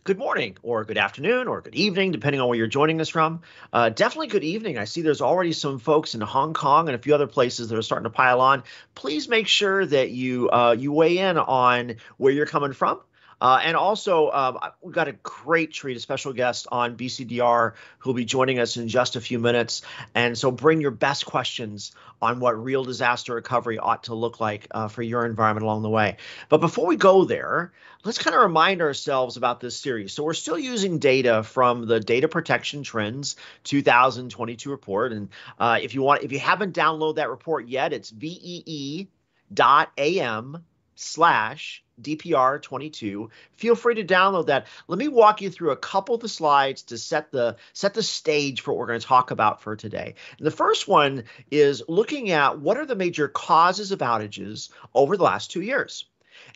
good morning or good afternoon or good evening, depending on where you're joining us from. Definitely good evening. I see there's already some folks in Hong Kong and a few other places that are starting to pile on. Please make sure that you weigh in on where you're coming from. And also, we've got a great treat, a special guest on BCDR who will be joining us in just a few minutes. And so bring your best questions on what real disaster recovery ought to look like for your environment along the way. But before we go there, let's kind of remind ourselves about this series. So we're still using data from the Data Protection Trends 2022 report. And if you haven't downloaded that report yet, it's VEE.am/DPR22. Feel free to download that. Let me walk you through a couple of the slides to set the stage for what we're going to talk about for today. And the first one is looking at what are the major causes of outages over the last 2 years.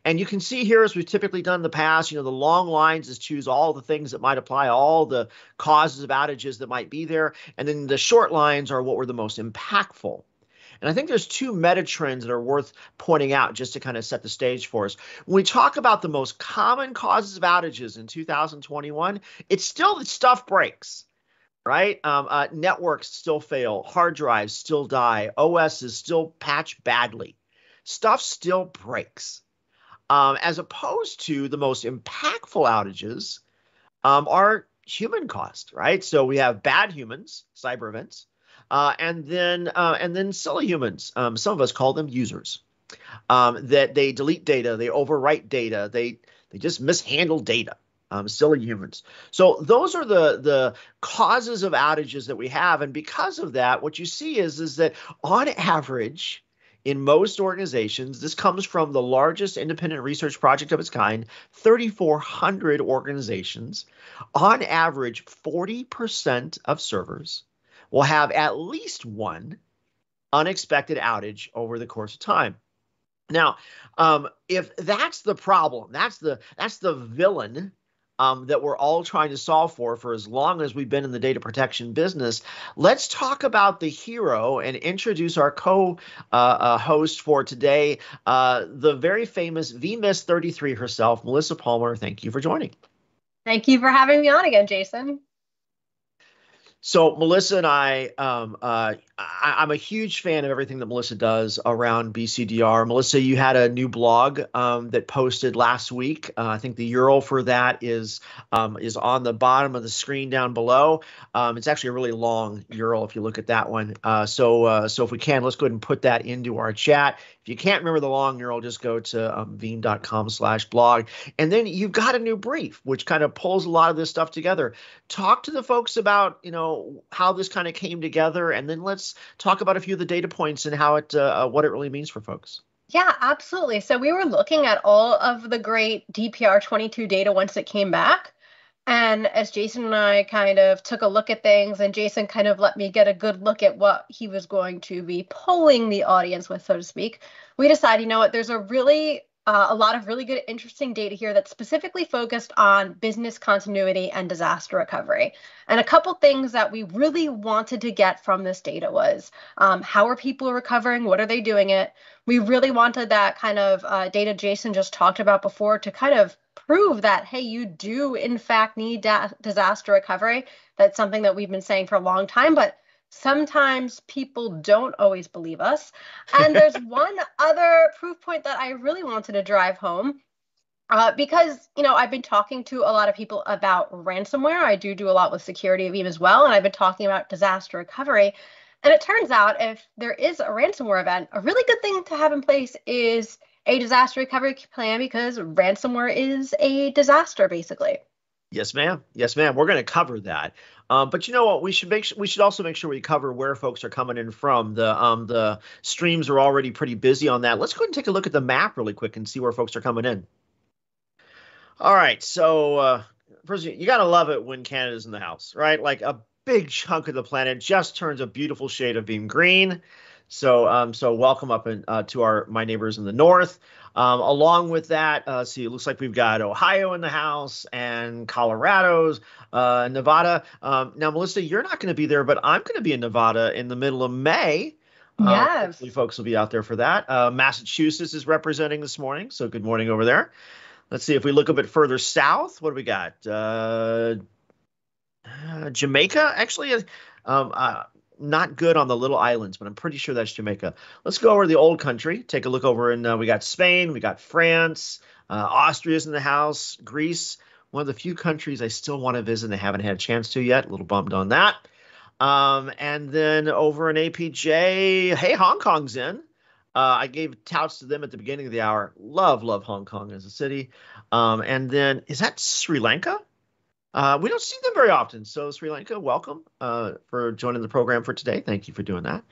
And you can see here, as we've typically done in the past, the long lines is choose all the things that might apply, all the causes of outages that might be there. And then the short lines are what were the most impactful. And I think there's two meta trends that are worth pointing out just to kind of set the stage for us. When we talk about the most common causes of outages in 2021, it's still that stuff breaks, right? Networks still fail, hard drives still die, OSs still patch badly. Stuff still breaks. As opposed to the most impactful outages are human caused, right? So we have bad humans, cyber events, and then silly humans. Some of us call them users. That they delete data, they overwrite data, they just mishandle data. Silly humans. So those are the causes of outages that we have, and because of that, what you see is that on average, in most organizations, this comes from the largest independent research project of its kind, 3,400 organizations. On average, 40% of servers will have at least one unexpected outage over the course of time. Now, if that's the problem, that's the villain that we're all trying to solve for as long as we've been in the data protection business, let's talk about the hero and introduce our co-host for today, the very famous VMIS 33 herself, Melissa Palmer. Thank you for joining. Thank you for having me on again, Jason. So Melissa and I'm a huge fan of everything that Melissa does around BCDR. Melissa, you had a new blog that posted last week. I think the URL for that is on the bottom of the screen down below. It's actually a really long URL if you look at that one. So if we can, let's go ahead and put that into our chat. If you can't remember the long URL, just go to veeam.com/blog. And then you've got a new brief, which kind of pulls a lot of this stuff together. Talk to the folks about, how this kind of came together, and then let's talk about a few of the data points and how what it really means for folks. Yeah, absolutely. So we were looking at all of the great DPR22 data once it came back. And as Jason and I kind of took a look at things, and Jason kind of let me get a good look at what he was going to be polling the audience with, so to speak, we decided, there's a lot of really good, interesting data here that's specifically focused on business continuity and disaster recovery. And a couple things that we really wanted to get from this data was how are people recovering? What are they doing it? We really wanted that kind of data Jason just talked about before to kind of prove that, hey, you do in fact need disaster recovery. That's something that we've been saying for a long time, but sometimes people don't always believe us. And there's one other proof point that I really wanted to drive home because, I've been talking to a lot of people about ransomware. I do a lot with security of Veeam as well. And I've been talking about disaster recovery. And it turns out if there is a ransomware event, a really good thing to have in place is a disaster recovery plan because ransomware is a disaster, basically. Yes, ma'am. Yes, ma'am. We're going to cover that. But you know what? We should also make sure we cover where folks are coming in from. The streams are already pretty busy on that. Let's go ahead and take a look at the map really quick and see where folks are coming in. All right. So first, you got to love it when Canada's in the house, right? Like a big chunk of the planet just turns a beautiful shade of Veeam green. So welcome up to my neighbors in the north. Along with that, see, it looks like we've got Ohio in the house and Colorado's, Nevada. Now, Melissa, you're not going to be there, but I'm going to be in Nevada in the middle of May. Yes. Hopefully folks will be out there for that. Massachusetts is representing this morning, so good morning over there. Let's see if we look a bit further south. What do we got? Jamaica, actually, um, uh, not good on the little islands, but I'm pretty sure that's Jamaica. Let's go over to the old country. Take a look over in, we got Spain, we got France, Austria's in the house, Greece, one of the few countries I still want to visit and I haven't had a chance to yet. A little bummed on that. And then over in APJ, hey, Hong Kong's in. I gave touts to them at the beginning of the hour. Love, love Hong Kong as a city. And then, is that Sri Lanka? We don't see them very often. So Sri Lanka, welcome for joining the program for today. Thank you for doing that.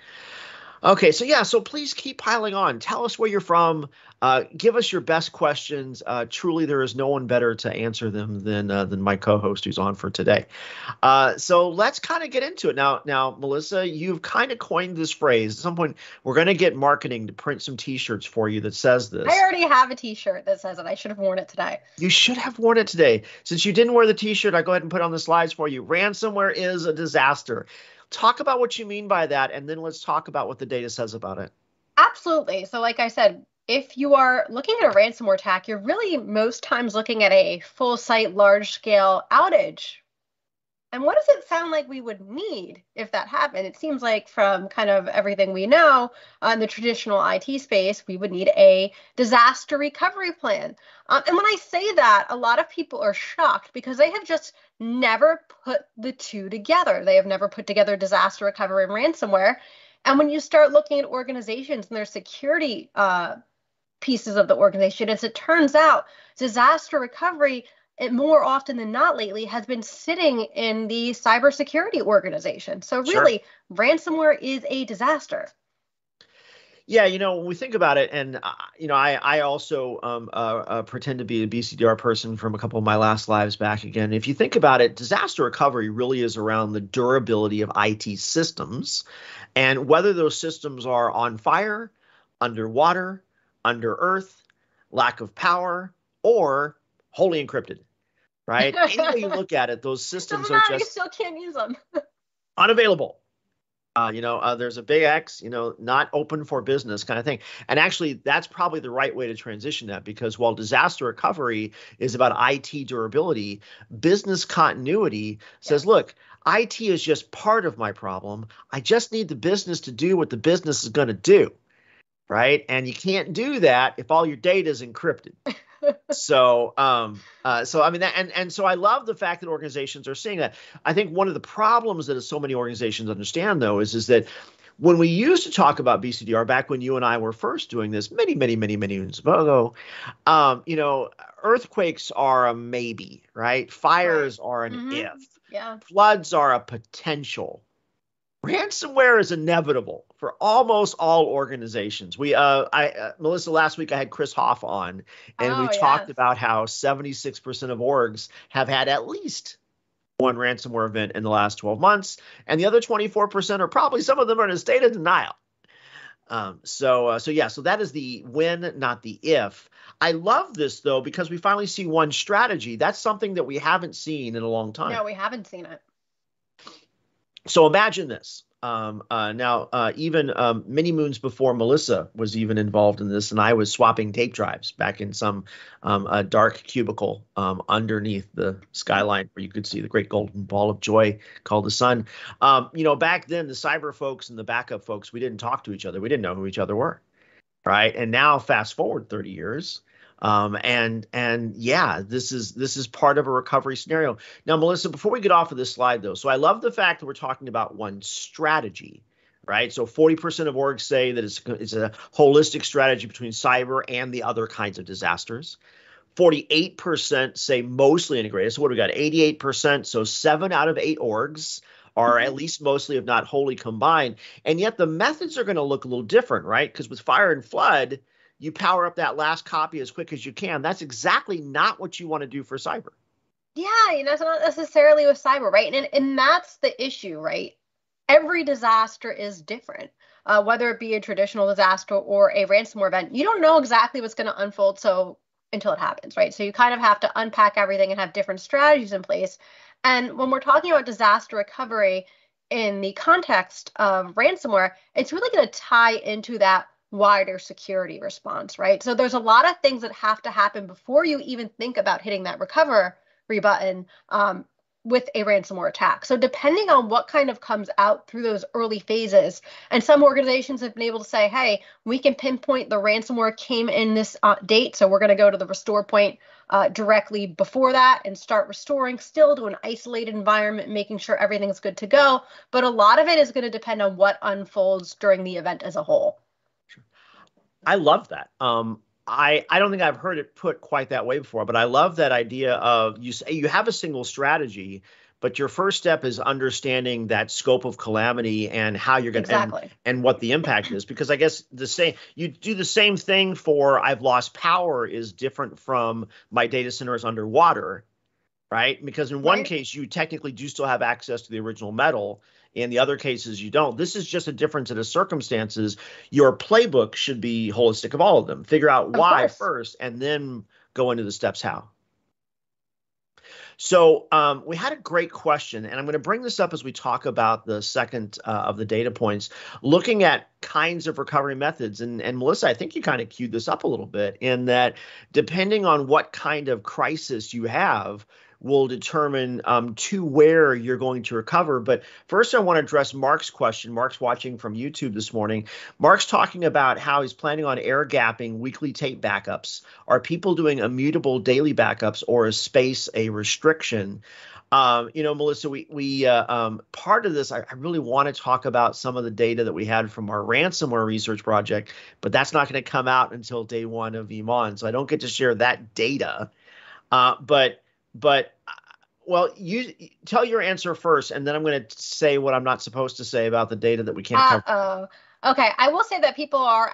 Okay, so yeah, so please keep piling on. Tell us where you're from. Give us your best questions. Truly, there is no one better to answer them than my co-host who's on for today. So let's kind of get into it now. Now, Melissa, you've kind of coined this phrase. At some point, we're going to get marketing to print some T-shirts for you that says this. I already have a T-shirt that says it. I should have worn it today. You should have worn it today. Since you didn't wear the T-shirt, I'll go ahead and put it on the slides for you. Ransomware is a disaster. Talk about what you mean by that, and then let's talk about what the data says about it. Absolutely. So like I said, if you are looking at a ransomware attack, you're really most times looking at a full site, large scale outage. And what does it sound like we would need if that happened? It seems like from kind of everything we know in the traditional IT space, we would need a disaster recovery plan. And when I say that, a lot of people are shocked because they have just never put the two together. They have never put together disaster recovery and ransomware. And when you start looking at organizations and their security pieces of the organization, as it turns out, disaster recovery, it more often than not lately has been sitting in the cybersecurity organization. So really, sure, ransomware is a disaster. Yeah, when we think about it, and I also pretend to be a BCDR person from a couple of my last lives back again. If you think about it, disaster recovery really is around the durability of IT systems and whether those systems are on fire, underwater, under earth, lack of power, or wholly encrypted. Right? Any way you look at it, those systems are just you still can't use them. Unavailable. There's a big X, not open for business kind of thing. And actually, that's probably the right way to transition that, because while disaster recovery is about IT durability, business continuity says, look, IT is just part of my problem. I just need the business to do what the business is going to do. Right? And you can't do that if all your data is encrypted. So I mean, so I love the fact that organizations are seeing that. I think one of the problems that so many organizations understand, though, is that when we used to talk about BCDR back when you and I were first doing this many moons ago, earthquakes are a maybe, right? Fires are an if. Yeah. Floods are a potential. Ransomware is inevitable for almost all organizations. Melissa, last week I had Chris Hoff on, and we talked about how 76% of orgs have had at least one ransomware event in the last 12 months, and the other 24% are probably, some of them are in a state of denial. So that is the when, not the if. I love this, though, because we finally see one strategy. That's something that we haven't seen in a long time. No, we haven't seen it. So imagine this. Even many moons before Melissa was even involved in this, and I was swapping tape drives back in some dark cubicle underneath the skyline where you could see the great golden ball of joy called the sun. Back then, the cyber folks and the backup folks, we didn't talk to each other. We didn't know who each other were, right? And now, fast forward 30 years. This is part of a recovery scenario. Now, Melissa, before we get off of this slide, though, so I love the fact that we're talking about one strategy, right? So 40% of orgs say that it's a holistic strategy between cyber and the other kinds of disasters. 48% say mostly integrated. So what do we got? 88%. So 7 out of 8 orgs are at least mostly, if not wholly, combined. And yet the methods are going to look a little different, right? Because with fire and flood, you power up that last copy as quick as you can. That's exactly not what you want to do for cyber. Yeah, it's not necessarily with cyber, right? And that's the issue, right? Every disaster is different, whether it be a traditional disaster or a ransomware event. You don't know exactly what's going to unfold until it happens, right? So you kind of have to unpack everything and have different strategies in place. And when we're talking about disaster recovery in the context of ransomware, it's really going to tie into that wider security response, right? So there's a lot of things that have to happen before you even think about hitting that recovery button with a ransomware attack. So depending on what kind of comes out through those early phases, and some organizations have been able to say, hey, we can pinpoint the ransomware came in this date, so we're going to go to the restore point directly before that and start restoring still to an isolated environment, making sure everything's good to go. But a lot of it is going to depend on what unfolds during the event as a whole. I love that. I don't think I've heard it put quite that way before, but I love that idea of you say you have a single strategy, but your first step is understanding that scope of calamity and how you're going to Exactly. and what the impact is. Because I guess you do the same thing for I've lost power is different from my data center is underwater, right? Because in one case, you technically do still have access to the original metal. In the other cases, you don't. This is just a difference in the circumstances. Your playbook should be holistic of all of them. Figure out why first, and then go into the steps how. So we had a great question, and I'm going to bring this up as we talk about the second of the data points, looking at kinds of recovery methods. And Melissa, I think you kind of queued this up a little bit in that depending on what kind of crisis you have, will determine to where you're going to recover. But first, I want to address Mark's question. Mark's watching from YouTube this morning. Mark's talking about how he's planning on air gapping weekly tape backups. Are people doing immutable daily backups, or is space a restriction? Melissa, we part of this, I really want to talk about some of the data that we had from our ransomware research project, but that's not going to come out until day one of Veeam, so I don't get to share that data. But well, you tell your answer first, and then I'm going to say what I'm not supposed to say about the data that we can't cover. Okay, I will say that people are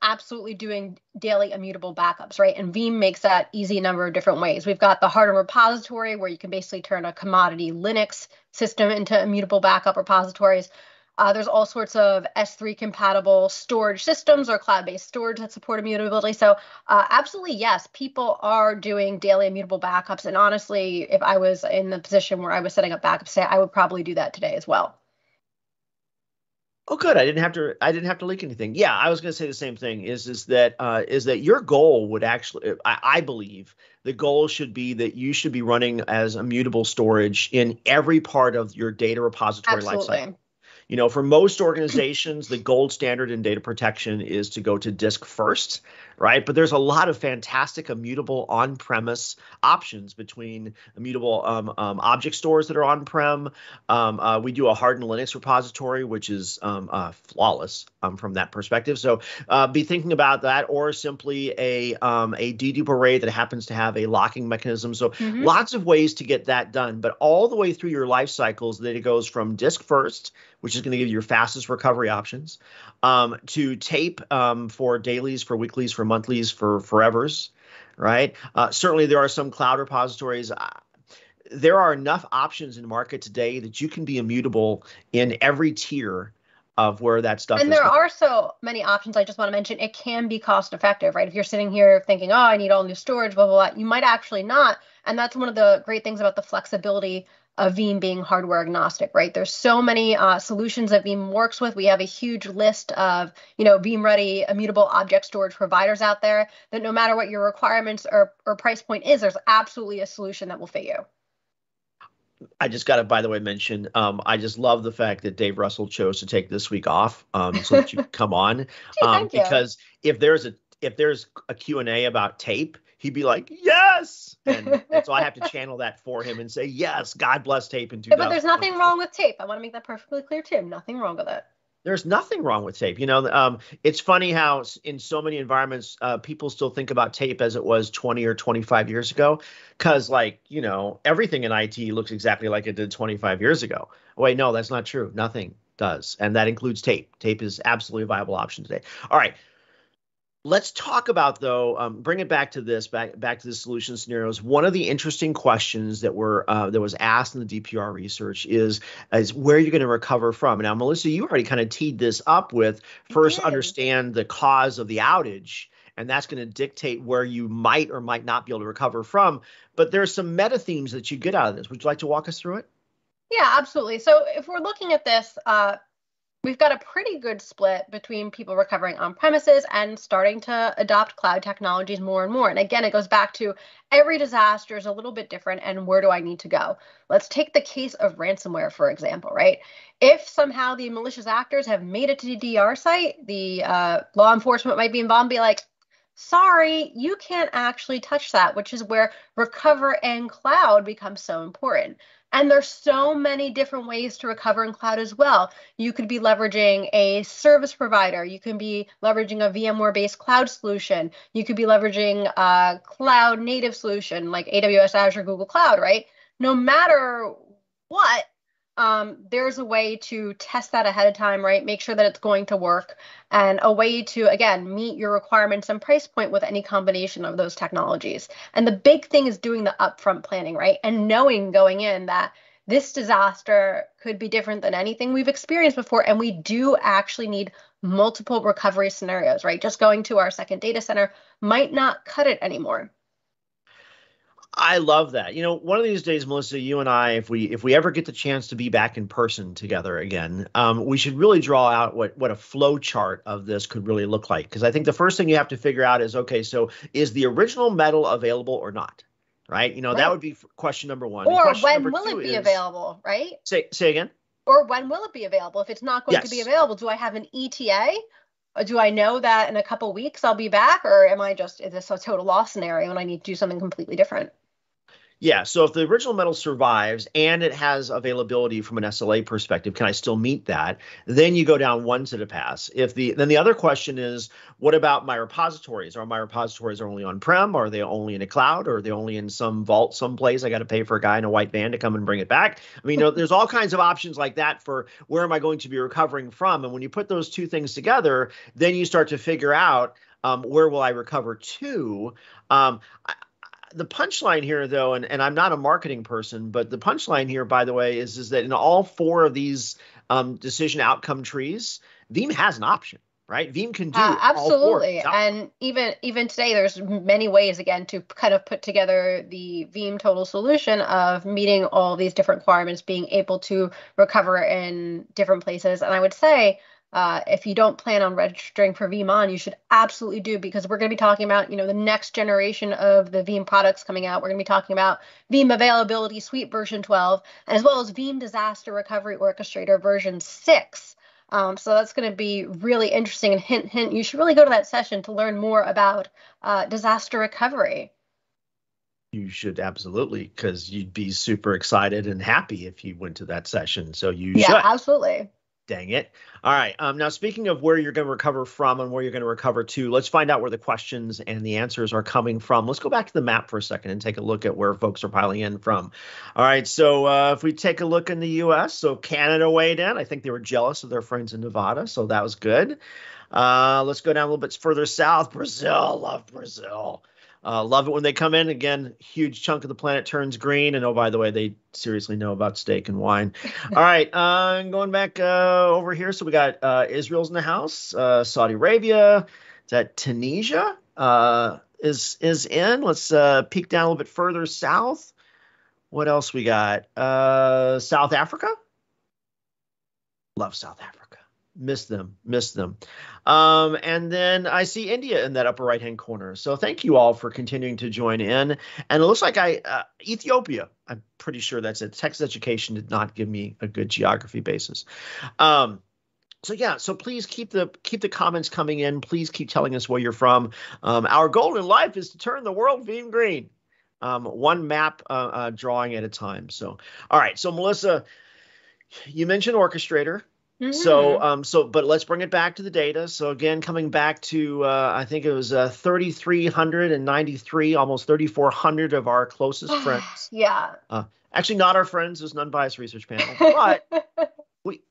absolutely doing daily immutable backups, right? And Veeam makes that easy a number of different ways. We've got the hardened repository where you can basically turn a commodity Linux system into immutable backup repositories. There's all sorts of S3 compatible storage systems or cloud-based storage that support immutability. So absolutely, yes, people are doing daily immutable backups. And honestly, if I was in the position where I was setting up backups today, I would probably do that today as well. Oh, good. I didn't have to leak anything. Yeah, I was going to say the same thing. Is that your goal would actually, I believe, the goal should be that you should be running as immutable storage in every part of your data repository lifecycle. For most organizations, the gold standard in data protection is to go to disk first, right? But there's a lot of fantastic immutable on-premise options between immutable object stores that are on-prem. We do a hardened Linux repository, which is flawless from that perspective. So be thinking about that, or simply a dedupe array that happens to have a locking mechanism. So lots of ways to get that done. But all the way through your life cycles, that it goes from disk first, which is going to give you your fastest recovery options, to tape for dailies, for weeklies, for monthlies, for forevers, right? Certainly there are some cloud repositories. There are enough options in the market today that you can be immutable in every tier of where that stuff is. And there are so many options. I just want to mention it can be cost effective, right? If you're sitting here thinking, oh, I need all new storage, blah, blah, blah, you might actually not. And that's one of the great things about the flexibility of Veeam being hardware agnostic, right? There's so many solutions that Veeam works with. We have a huge list of, Veeam ready immutable object storage providers out there that no matter what your requirements or price point is, there's absolutely a solution that will fit you. I just got to, by the way, mention, I just love the fact that Dave Russell chose to take this week off so that you could come on. Because if there's a Q&A about tape, he'd be like, yes. And so I have to channel that for him and say, yes, God bless tape in 2000. But there's nothing wrong with tape. I want to make that perfectly clear too. Nothing wrong with it. There's nothing wrong with tape. It's funny how in so many environments, people still think about tape as it was 20 or 25 years ago. Because everything in IT looks exactly like it did 25 years ago. Wait, no, that's not true. Nothing does. And that includes tape. Tape is absolutely a viable option today. All right. Let's talk about, though, bring it back to the solution scenarios. One of the interesting questions that was asked in the DPR research is where you're going to recover from. Now, Melissa, you already kind of teed this up with first understand the cause of the outage, and that's going to dictate where you might or might not be able to recover from. But there's some meta themes that you get out of this. Would you like to walk us through it? Yeah, absolutely. So if we're looking at this, we've got a pretty good split between people recovering on premises and starting to adopt cloud technologies more and more. And again, it goes back to every disaster is a little bit different, and where do I need to go? Let's take the case of ransomware, for example, right? If somehow the malicious actors have made it to the DR site, the law enforcement might be involved and be like, sorry, you can't actually touch that, which is where recover and cloud becomes so important. And there's so many different ways to recover in cloud as well. You could be leveraging a service provider. You can be leveraging a VMware-based cloud solution. You could be leveraging a cloud native solution like AWS, Azure, Google Cloud, right? No matter what, there's a way to test that ahead of time, right? Make sure that it's going to work, and a way to, again, meet your requirements and price point with any combination of those technologies. And the big thing is doing the upfront planning, right? And knowing going in that this disaster could be different than anything we've experienced before, and we do actually need multiple recovery scenarios, right? Just going to our second data center might not cut it anymore. I love that. One of these days, Melissa, you and I, if we ever get the chance to be back in person together again, we should really draw out what a flow chart of this could really look like. Because I think the first thing you have to figure out is, okay, so is the original metal available or not? Right? Right. That would be question number one. Or question when number will two it be is, available, right? Say again? Or when will it be available? If it's not going to be Yes. available, do I have an ETA? Or do I know that in a couple weeks I'll be back? Or is this a total loss scenario and I need to do something completely different? Yeah, so if the original metal survives and it has availability from an SLA perspective, can I still meet that? Then you go down one set of paths. Then the other question is, what about my repositories? Are my repositories only on-prem? Are they only in a cloud? Or are they only in some vault someplace? I got to pay for a guy in a white van to come and bring it back. I mean, there's all kinds of options like that for where am I going to be recovering from? And when you put those two things together, then you start to figure out where will I recover to? The punchline here, though, and I'm not a marketing person, but the punchline here, by the way, is that in all four of these decision outcome trees, Veeam has an option, right? Veeam can do absolutely. all four. And even today, there's many ways, again, to kind of put together the Veeam total solution of meeting all these different requirements, being able to recover in different places. And I would say, if you don't plan on registering for Veeam On, you should absolutely do, because we're going to be talking about, the next generation of the Veeam products coming out. We're going to be talking about Veeam Availability Suite version 12, as well as Veeam Disaster Recovery Orchestrator version 6. So that's going to be really interesting. And hint, hint, you should really go to that session to learn more about disaster recovery. You should absolutely, because you'd be super excited and happy if you went to that session. So you should. Yeah, absolutely. Dang it. All right. Now, speaking of where you're going to recover from and where you're going to recover to, let's find out where the questions and the answers are coming from. Let's go back to the map for a second and take a look at where folks are piling in from. All right. So if we take a look in the U.S., so Canada weighed in. I think they were jealous of their friends in Nevada, so that was good. Let's go down a little bit further south. Brazil. Love Brazil. Love it when they come in. Again, huge chunk of the planet turns green. And oh, by the way, they seriously know about steak and wine. All right. Going back over here. So we got Israel's in the house. Saudi Arabia. Is that Tunisia is in? Let's peek down a little bit further south. What else we got? South Africa. Love South Africa. Miss them. And then I see India in that upper right-hand corner. So thank you all for continuing to join in. And it looks like Ethiopia, I'm pretty sure that's it. Texas Education did not give me a good geography basis. So please keep the comments coming in. Please keep telling us where you're from. Our goal in life is to turn the world Veeam green, one map drawing at a time. So, all right. So Melissa, you mentioned Orchestrator. Mm-hmm. But let's bring it back to the data. So again, coming back to, I think it was 3,393, almost 3,400 of our closest friends. Yeah. Actually, not our friends, as an unbiased research panel, but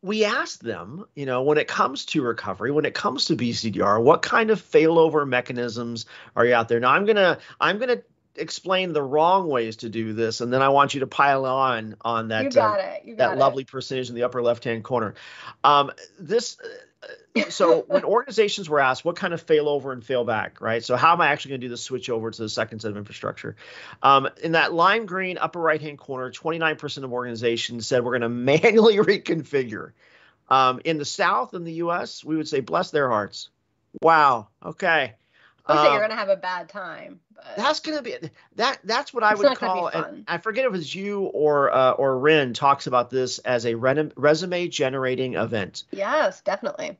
we asked them, when it comes to recovery, when it comes to BCDR, what kind of failover mechanisms are you out there? Now, I'm gonna explain the wrong ways to do this, and then I want you to pile on that. You got it. That lovely percentage in the upper left-hand corner. So when organizations were asked what kind of failover and failback, right? So how am I actually going to do the switch over to the second set of infrastructure? In that lime green upper right-hand corner, 29% of organizations said we're going to manually reconfigure. In the South in the U.S., we would say bless their hearts. Wow. Okay. I would say you're going to have a bad time. But that's going to be that's what I it's would not going to call, be fun. and I forget if it was you or Ren talks about this as a resume generating event. Yes, definitely.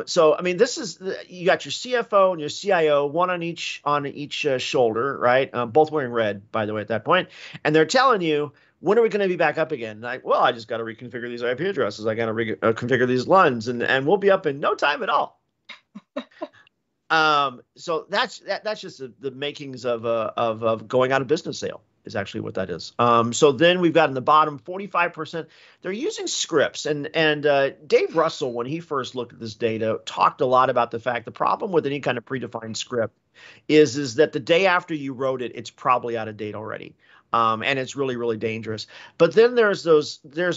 So I mean, you got your CFO and your CIO, one on each shoulder, right? Both wearing red, by the way, at that point, and they're telling you, when are we going to be back up again? Like, well, I just got to reconfigure these IP addresses. I got to configure these LUNs, and we'll be up in no time at all. So that's just the makings of going out of business sale is actually what that is. So then we've got in the bottom 45%, they're using scripts. And Dave Russell, when he first looked at this data, talked a lot about the fact the problem with any kind of predefined script is that the day after you wrote it, it's probably out of date already. And it's really, really dangerous. But then there's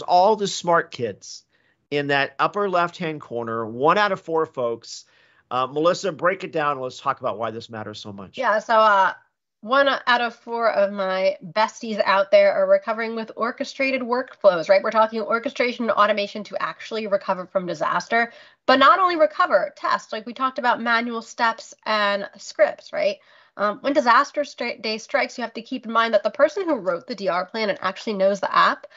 all the smart kids in that upper left-hand corner, 1 out of 4 folks. Melissa, break it down and let's talk about why this matters so much. Yeah, so 1 out of 4 of my besties out there are recovering with orchestrated workflows, right? We're talking orchestration and automation to actually recover from disaster, but not only recover, test, like we talked about manual steps and scripts, right? When disaster day strikes, you have to keep in mind that the person who wrote the DR plan and actually knows the app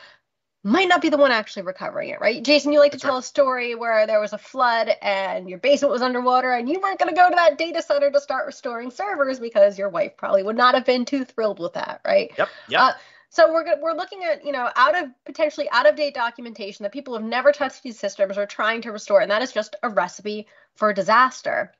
might not be the one actually recovering it, right? Jason, you like to tell a story where there was a flood and your basement was underwater and you weren't going to go to that data center to start restoring servers because your wife probably would not have been too thrilled with that, right? Yep. So we're looking at, potentially out of date documentation that people have never touched these systems or trying to restore, and that is just a recipe for disaster.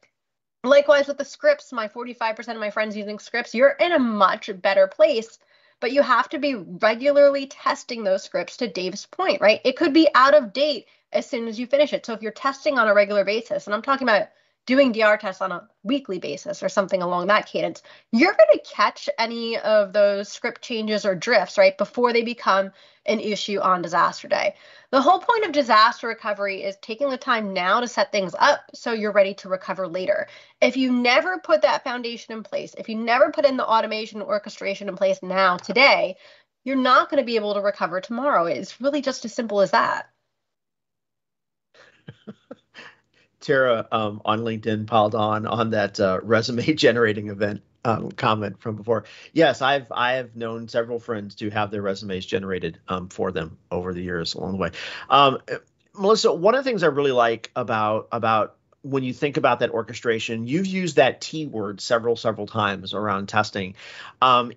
Likewise with the scripts, my 45% of my friends using scripts, you're in a much better place. But you have to be regularly testing those scripts, to Dave's point, right? It could be out of date as soon as you finish it. So if you're testing on a regular basis, and I'm talking about doing DR tests on a weekly basis or something along that cadence, you're going to catch any of those script changes or drifts, right, before they become an issue on disaster day. The whole point of disaster recovery is taking the time now to set things up so you're ready to recover later. If you never put that foundation in place, if you never put in the automation orchestration in place now, today, you're not going to be able to recover tomorrow. It's really just as simple as that. Tara on LinkedIn piled on that resume generating event comment from before. Yes, I've known several friends to have their resumes generated for them over the years along the way. Melissa, one of the things I really like about when you think about that orchestration, you've used that T word several times around testing.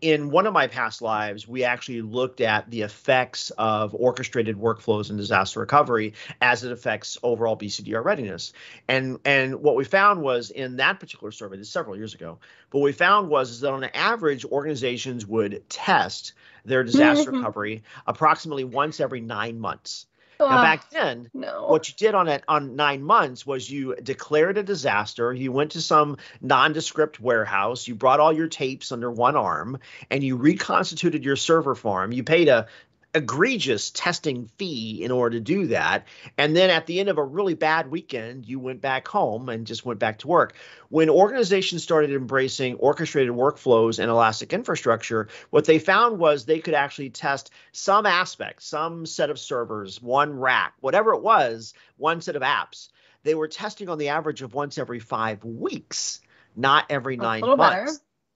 In one of my past lives, we actually looked at the effects of orchestrated workflows in disaster recovery as it affects overall BCDR readiness. And what we found was in that particular survey, this is several years ago, but what we found was that on average, organizations would test their disaster recovery approximately once every 9 months. Now, back then, what you did on 9 months was you declared a disaster. You went to some nondescript warehouse. You brought all your tapes under one arm, and you reconstituted your server farm. You paid a egregious testing fee in order to do that. And then at the end of a really bad weekend, you went back home and just went back to work. When organizations started embracing orchestrated workflows and elastic infrastructure, what they found was they could actually test some aspect, some set of servers, one rack, whatever it was, one set of apps. They were testing on the average of once every 5 weeks, not every 9 months. Better.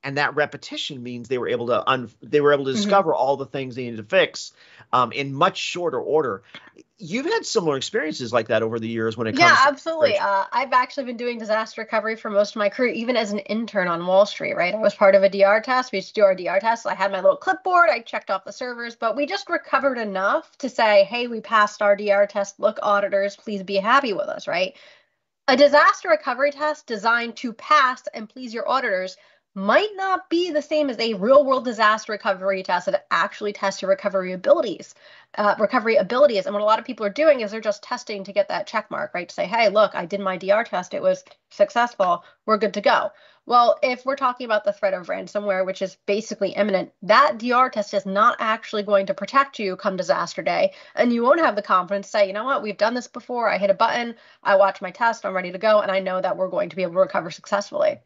And that repetition means they were able to discover all the things they needed to fix in much shorter order. You've had similar experiences like that over the years when it comes to absolutely. I've actually been doing disaster recovery for most of my career, even as an intern on Wall Street, right? I was part of a DR test. We used to do our DR tests. I had my little clipboard. I checked off the servers, but we just recovered enough to say, hey, we passed our DR test. Look, auditors, please be happy with us, right? A disaster recovery test designed to pass and please your auditors might not be the same as a real-world disaster recovery test that actually tests your recovery abilities. And what a lot of people are doing is they're just testing to get that check mark, right? To say, hey, look, I did my DR test. It was successful. We're good to go. Well, if we're talking about the threat of ransomware, which is basically imminent, that DR test is not actually going to protect you come disaster day. And you won't have the confidence to say, you know what, we've done this before. I hit a button. I watch my test. I'm ready to go. And I know that we're going to be able to recover successfully.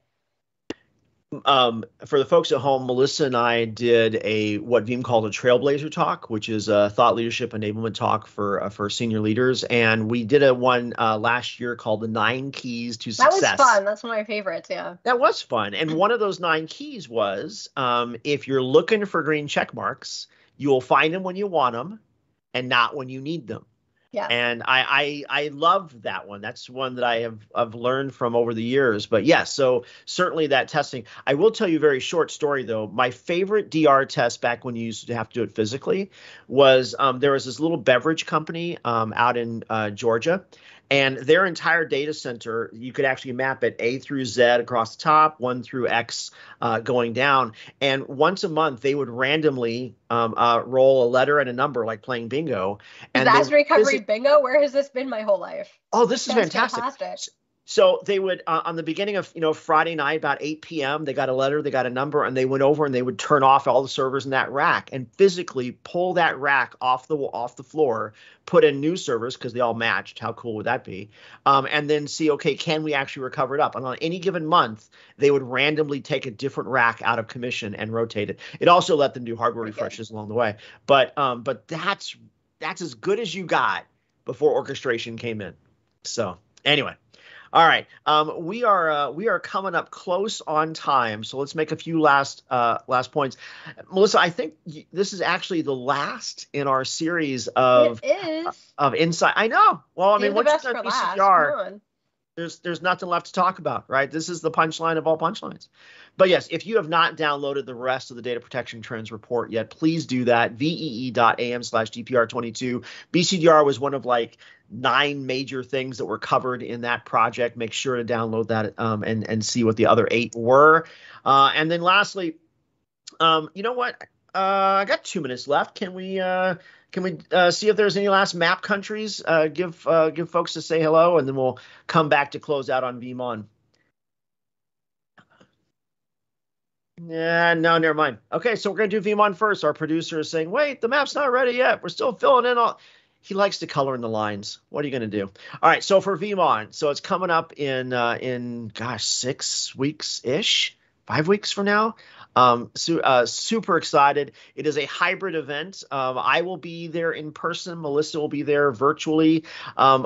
For the folks at home, Melissa and I did what Veeam called a Trailblazer talk, which is a thought leadership enablement talk for senior leaders, and we did one last year called the 9 Keys to That was Success. fun. That's one of my favorites. Yeah. That was fun, and one of those 9 keys was if you're looking for green check marks, you will find them when you want them, and not when you need them. Yeah. And I love that one. That's one that I've learned from over the years. But yes, so certainly that testing. I will tell you a very short story though. My favorite DR test back when you used to have to do it physically was there was this little beverage company out in Georgia. And their entire data center, you could actually map it A through Z across the top, 1 through X going down. And once a month, they would randomly roll a letter and a number, like playing bingo. And Disaster recovery bingo? Where has this been my whole life? Oh, this is fantastic. So they would, on the beginning of Friday night, about 8 p.m., they got a letter, they got a number, and they went over and they would turn off all the servers in that rack and physically pull that rack off the floor, put in new servers because they all matched. How cool would that be? And then see, okay, can we actually recover it up? And on any given month, they would randomly take a different rack out of commission and rotate it. It also let them do hardware refreshes along the way. But that's as good as you got before orchestration came in. So anyway. All right, we are coming up close on time, so let's make a few last points. Melissa, I think this is actually the last in our series of insight. I know. Well, I mean, once you've done BCDR, there's nothing left to talk about, right? This is the punchline of all punchlines. But yes, if you have not downloaded the rest of the Data Protection Trends report yet, please do that. VEE.am/DPR22. BCDR was one of like 9 major things that were covered in that project. Make sure to download that and see what the other 8 were. And then lastly, you know what? I got 2 minutes left. Can we see if there's any last map countries? Give folks to say hello, and then we'll come back to close out on Veeam on. Yeah, no, never mind. Okay, so we're going to do Veeam on first. Our producer is saying, wait, the map's not ready yet. We're still filling in all. He likes to color in the lines. What are you going to do? All right, so for Veeam on, so it's coming up in 6 weeks-ish, 5 weeks from now. Super excited. It is a hybrid event. I will be there in person. Melissa will be there virtually.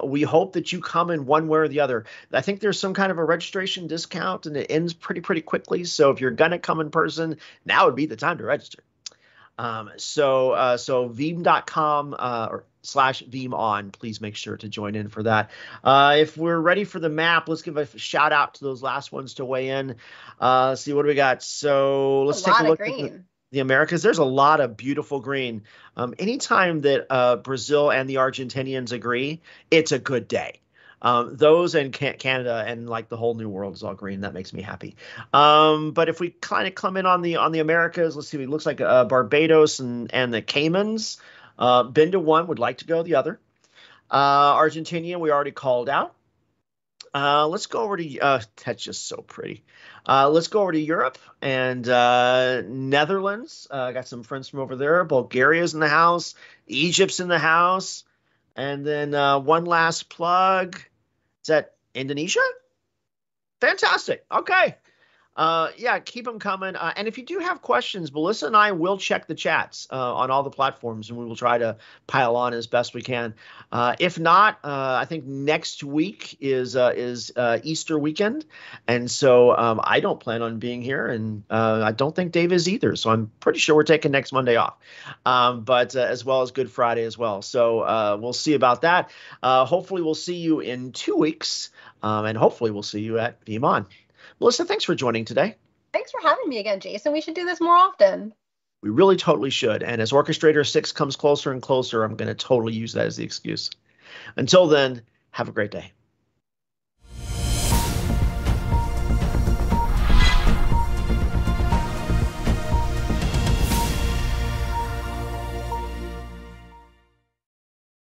We hope that you come in one way or the other. I think there's some kind of a registration discount, and it ends pretty quickly. So if you're going to come in person, now would be the time to register. So Veeam.com or /Veeam on, please make sure to join in for that. If we're ready for the map, let's give a shout out to those last ones to weigh in. See what do we got. So let's take a look at the Americas. There's a lot of beautiful green. Anytime that Brazil and the Argentinians agree, it's a good day. Those and Canada and like the whole new world is all green. That makes me happy. But if we kind of come in on the Americas, let's see. It looks like Barbados and the Caymans. Been to one, would like to go the other. Argentina, we already called out. Let's go over to that's just so pretty. Let's go over to Europe and Netherlands. Got some friends from over there. Bulgaria's in the house. Egypt's in the house. And then one last plug. Is that Indonesia? Fantastic. Okay. Yeah, keep them coming. And if you do have questions, Melissa and I will check the chats on all the platforms, and we will try to pile on as best we can. If not, I think next week is Easter weekend, and so I don't plan on being here, and I don't think Dave is either. So I'm pretty sure we're taking next Monday off, but as well as Good Friday as well. So we'll see about that. Hopefully, we'll see you in 2 weeks, and hopefully, we'll see you at Veeam on. Melissa, thanks for joining today. Thanks for having me again, Jason. We should do this more often. We really totally should. And as Orchestrator 6 comes closer and closer, I'm going to totally use that as the excuse. Until then, have a great day.